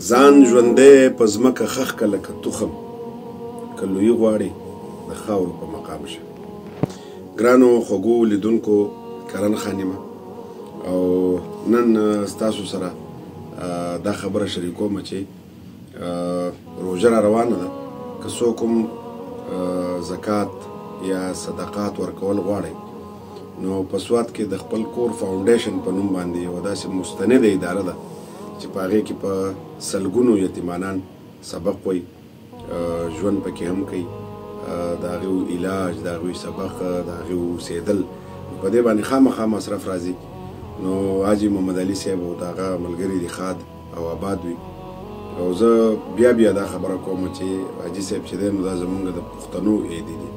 ځان ژوندی په ځمکه خښ که لکه تخم که لویي غواړې د خاورو په مقام شه. ګرانو خوږو لیدونکو کرن خانیمه او نن ستاسو سره دا خبره شریکوم چې روژه را روانه ده. که څوک هم زکات یا صدقات ورکول غواړئ نو په سوات کې د خپل کور فاونډیشن په نوم باندې یوه داسې مستنده اداره ده چې په هغې کې په سلګونو یتیمانان سبق وایي، ژوند پکې هم کوي، د هغې علاج، د هغوی سبق، د هغې اوسېدل، په دې باندې خامخا مصرف راځي. نو حاجي محمد علي صاحب او د هغه ملګري دي ښاد او آباد وي. او زه بیا دا خبره کوم چې حاجي صاحب چې دی نو دا زمونږ د پښتنو عیدي دي.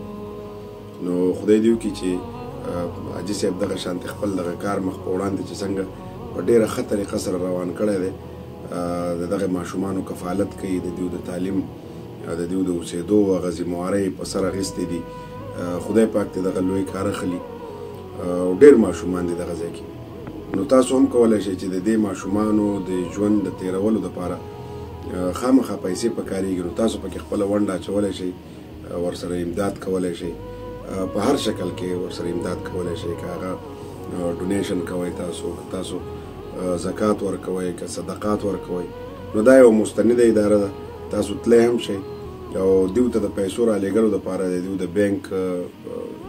نو خدای دې وکړي چې حاجي صاحب دغه شانتې خپل دغه کار مخ په وړاندې چې څنګه په ډېره ښه طریقه سره روان کړی دی، د دغه ماشومانو کفالت کوي، د دوی د تعلیم، د دوی د اوسېدو هغه ذمهوارۍ په سر اخیستې دي. خدای پاک دې دغه لوی کار اخلي او ډېر ماشومان دي دغه ځای کې. نو تاسو هم کولی شئ چې د دې ماشومانو د ژوند د تېرولو دپاره خامخا پیسې پکارېږي، نو تاسو پکې خپله ونډه اچولی شئ، ورسره امداد کولی شئ، په هر شکل کې ورسره امداد کولی شئ. که هغه ډونیشن کوئ، تاسو زکات ورکوئ، که صدقات ورکوئ، نو دا یو مستنده اداره ده. تاسو تلی هم شئ او دیو ته د پیسو رالیږلو دپاره د دیو د بینک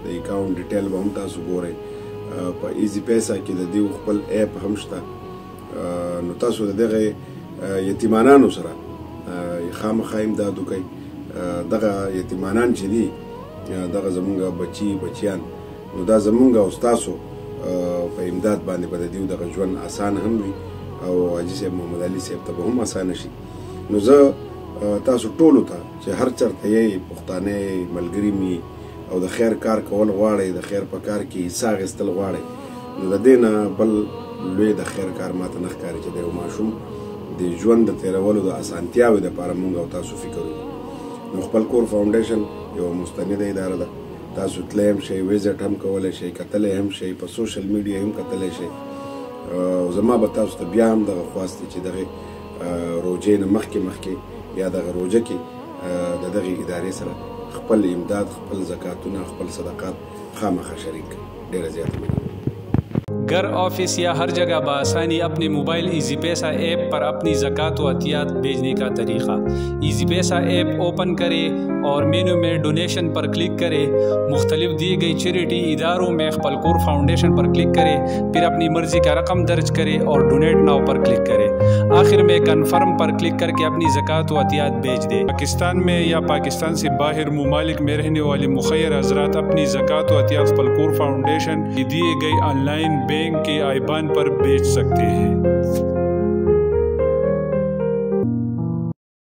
د اکاونټ ډیټیل به هم تاسو ګورئ. په ایزي پیسه کې د دیو خپل ایپ هم شته. نو تاسو د دغه یتیمانانو سره خامخا امداد وکئ. دغه یتیمانان چې دي دغه زمونږ بچیان، نو دا زمونږ او ستاسو په امداد باندې به د دیو دغه ژوند اسان هم وي او حاجي صاحب محمد علي صاحب ته به هم اسانه شي. نو زه تاسو ټولو ته چې هر چېرته یې پښتانه ملګري مي او د خیر کار کول غواړئ، د خیر په کار کې حصه اخیستل غواړئ، نو د دې نه بل لوی د خیر کار ماته نه ښکاري چې د یو ماشوم د ژوند د تېرولو د اسانتیاوې دپاره مونږ او تاسو فکر وکړو. نو خپل کور فاونډیشن یوه مستنده اداره ده. تاسو تلی هم شئ، ویزټ هم کولی شئ، کتلی هم شئ، په سوشل میډیا هم کتلی شئ. او زما به تاسو ته بیا هم دغه خواست دی چې دغې روژې نه مخکې یا دغه روژه کې د دغې ادارې سره خپل امداد، خپل زکاتونه، خپل صدقات خامخا شریک کړئ. ډېره زیاته مننه. घर, ऑफिस या हर जगह बआसानी अपने मोबाइल ईजी पैसा ऐप पर अपनी ज़कात व अतियात भेजने का तरीक़ा। ईजी पैसा ऐप ओपन करें और मेनू में डोनेशन पर क्लिक करें। मुख्तलिफ दी गई चैरिटी इदारों में खपलकोर फाउंडेशन पर क्लिक करें, फिर अपनी मर्ज़ी का रकम दर्ज करें और डोनेट नाउ पर क्लिक करें। आखिर में कन्फर्म पर क्लिक करके अपनी ज़कात व अतियात भेज दें। पाकिस्तान में या पाकिस्तान से बाहर ममालिक में रहने वाले मुखय्यर हज़रात अपनी ज़कात व अतियात खपलकोर फाउंडेशन की दिए गई ऑनलाइन बैंक के आईबान पर बेच सकते हैं।